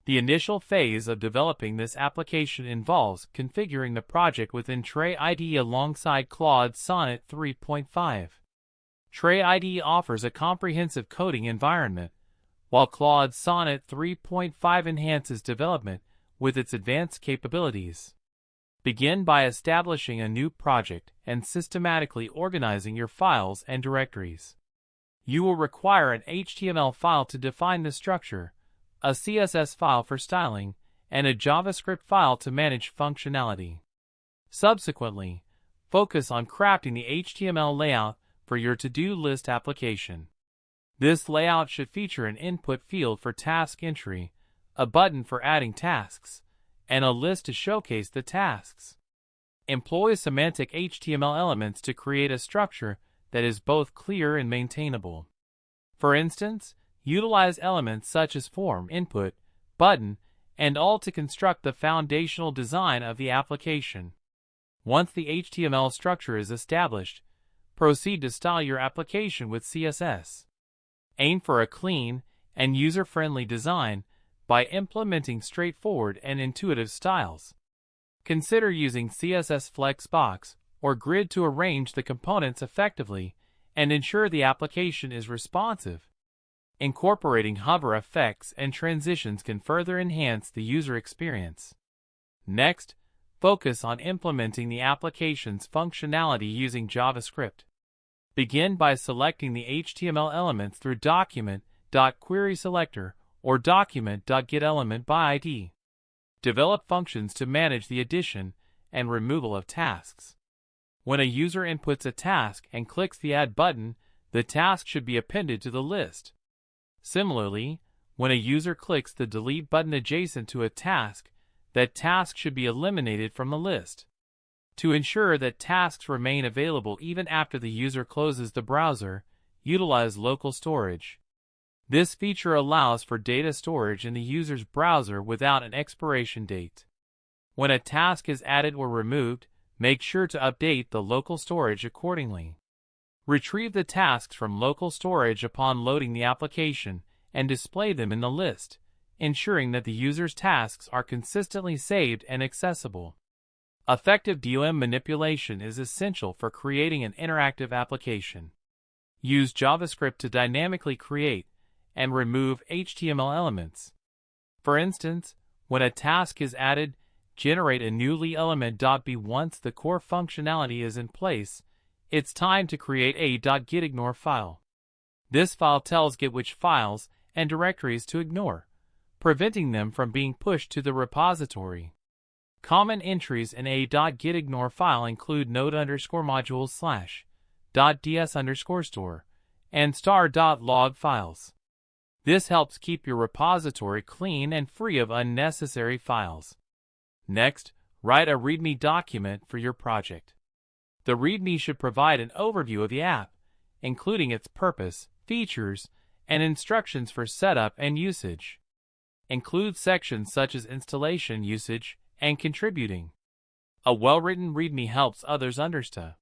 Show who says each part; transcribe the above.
Speaker 1: The initial phase of developing this application involves configuring the project within Trae IDE alongside Claude Sonnet 3.5. Trae IDE offers a comprehensive coding environment, while Claude Sonnet 3.5 enhances development with its advanced capabilities. Begin by establishing a new project and systematically organizing your files and directories. You will require an HTML file to define the structure, a CSS file for styling, and a JavaScript file to manage functionality. Subsequently, focus on crafting the HTML layout for your to-do list application. This layout should feature an input field for task entry, a button for adding tasks, and a list to showcase the tasks. Employ semantic HTML elements to create a structure that is both clear and maintainable. For instance, utilize elements such as form, input, button, and all to construct the foundational design of the application. Once the HTML structure is established, proceed to style your application with CSS. Aim for a clean and user-friendly design by implementing straightforward and intuitive styles. Consider using CSS Flexbox or Grid to arrange the components effectively and ensure the application is responsive. Incorporating hover effects and transitions can further enhance the user experience. Next, focus on implementing the application's functionality using JavaScript. Begin by selecting the HTML elements through document.querySelector or document.getElementById. Develop functions to manage the addition and removal of tasks. When a user inputs a task and clicks the Add button, the task should be appended to the list. Similarly, when a user clicks the Delete button adjacent to a task, that task should be eliminated from the list. To ensure that tasks remain available even after the user closes the browser, utilize local storage. This feature allows for data storage in the user's browser without an expiration date. When a task is added or removed, make sure to update the local storage accordingly. Retrieve the tasks from local storage upon loading the application and display them in the list, ensuring that the user's tasks are consistently saved and accessible. Effective DOM manipulation is essential for creating an interactive application. Use JavaScript to dynamically create and remove HTML elements. For instance, when a task is added, generate a new element.b. Once the core functionality is in place, it's time to create a .gitignore file. This file tells Git which files and directories to ignore, preventing them from being pushed to the repository. Common entries in a .gitignore file include node_modules /.ds_store and star.log files. This helps keep your repository clean and free of unnecessary files. Next, write a README document for your project. The README should provide an overview of the app, including its purpose, features, and instructions for setup and usage. Include sections such as installation, usage, and contributing. A well-written README helps others understand